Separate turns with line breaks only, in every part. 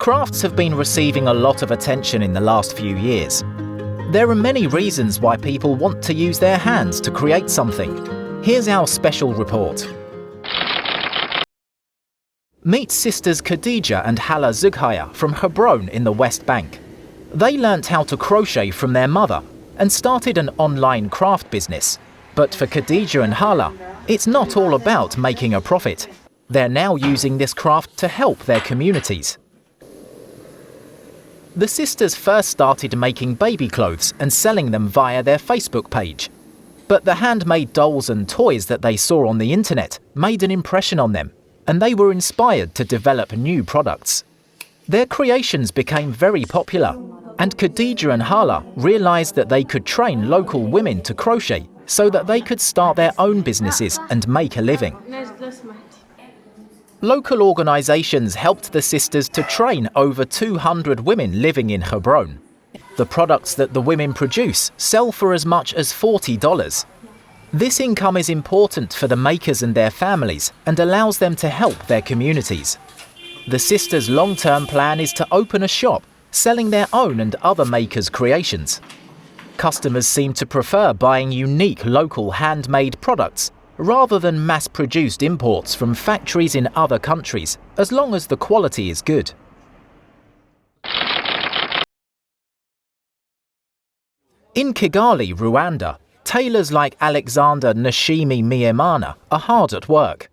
Crafts have been receiving a lot of attention in the last few years. There are many reasons why people want to use their hands to create something. Here's our special report. Meet sisters Khadija and Hala Zughayer from Hebron in the West Bank. They learnt how to crochet from their mother and started an online craft business. But for Khadija and Hala, it's not all about making a profit. They're now using this craft to help their communities. The sisters first started making baby clothes and selling them via their Facebook page. But the handmade dolls and toys that they saw on the internet made an impression on them, and they were inspired to develop new products. Their creations became very popular, and Khadija and Hala realized that they could train local women to crochet so that they could start their own businesses and make a living. Local organizations helped the sisters to train over 200 women living in Hebron. The products that the women produce sell for as much as $40. This income is important for the makers and their families and allows them to help their communities. The sisters' long-term plan is to open a shop, selling their own and other makers' creations. Customers seem to prefer buying unique local handmade products rather than mass-produced imports from factories in other countries, as long as the quality is good. In Kigali, Rwanda, tailors like Alexander Nashimi Miyemana are hard at work.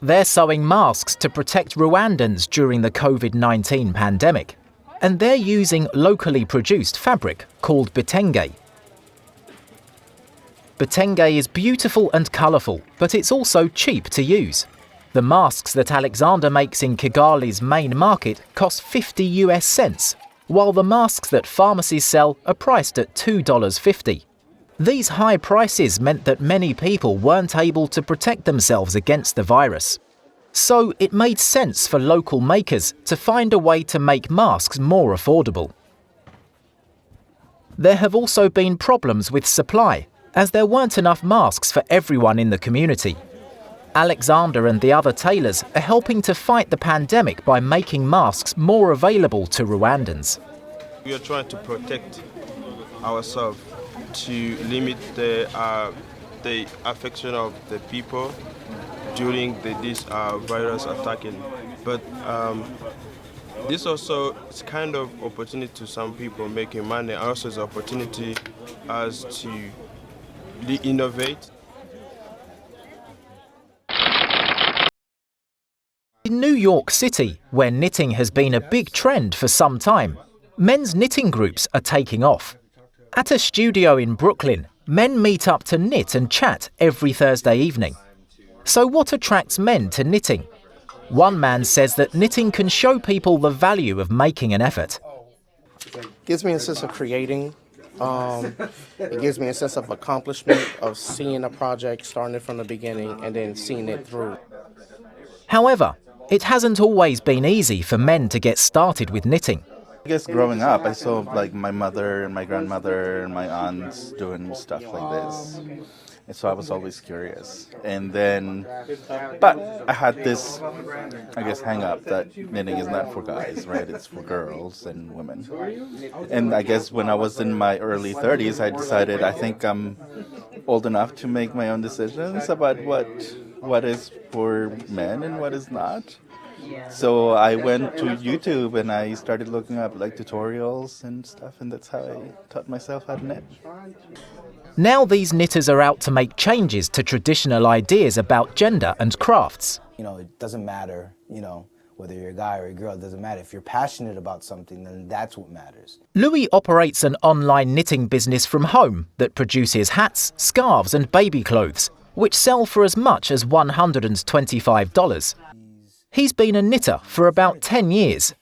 They're sewing masks to protect Rwandans during the COVID-19 pandemic, and they're using locally produced fabric called bitenge. Bitenge is beautiful and colourful, but it's also cheap to use. The masks that Alexander makes in Kigali's main market cost 50 US cents, while the masks that pharmacies sell are priced at $2.50. These high prices meant that many people weren't able to protect themselves against the virus. So it made sense for local makers to find a way to make masks more affordable. There have also been problems with supply, as there weren't enough masks for everyone in the community. Alexander and the other tailors are helping to fight the pandemic by making masks more available to Rwandans.
We are trying to protect ourselves to limit the affection of the people during this virus attacking. But this also is kind of opportunity to some people making money. Also is opportunity as to innovate.
In New York City, where knitting has been a big trend for some time, men's knitting groups are taking off. At a studio in Brooklyn, men meet up to knit and chat every Thursday evening. So what attracts men to knitting? One man says that knitting can show people the value of making an effort.
It gives me a sense of creating. It gives me a sense of accomplishment, of seeing a project, starting it from the beginning, and then seeing it through.
However, it hasn't always been easy for men to get started with knitting.
I guess growing up, I saw like my mother and my grandmother and my aunts doing stuff like this. And so I was always curious. And then, but I had this, I guess, hang up that knitting is not for guys, right? It's for girls and women. And I guess when I was in my early 30s, I decided I think I'm old enough to make my own decisions about what is for men and what is not. So I went to YouTube and I started looking up like tutorials and stuff, and that's how I taught myself how to knit.
Now these knitters are out to make changes to traditional ideas about gender and crafts.
It doesn't matter, whether you're a guy or a girl, it doesn't matter. If you're passionate about something, then that's what matters.
Louis operates an online knitting business from home that produces hats, scarves and baby clothes, which sell for as much as $125. He's been a knitter for about 10 years.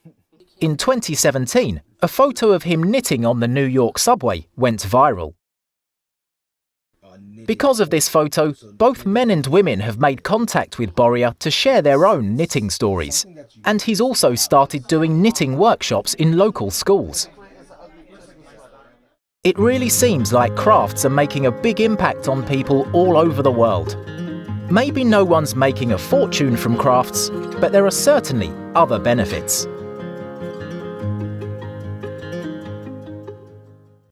In 2017, a photo of him knitting on the New York subway went viral. Because of this photo, both men and women have made contact with Boria to share their own knitting stories. And he's also started doing knitting workshops in local schools. It really seems like crafts are making a big impact on people all over the world. Maybe no one's making a fortune from crafts, but there are certainly other benefits.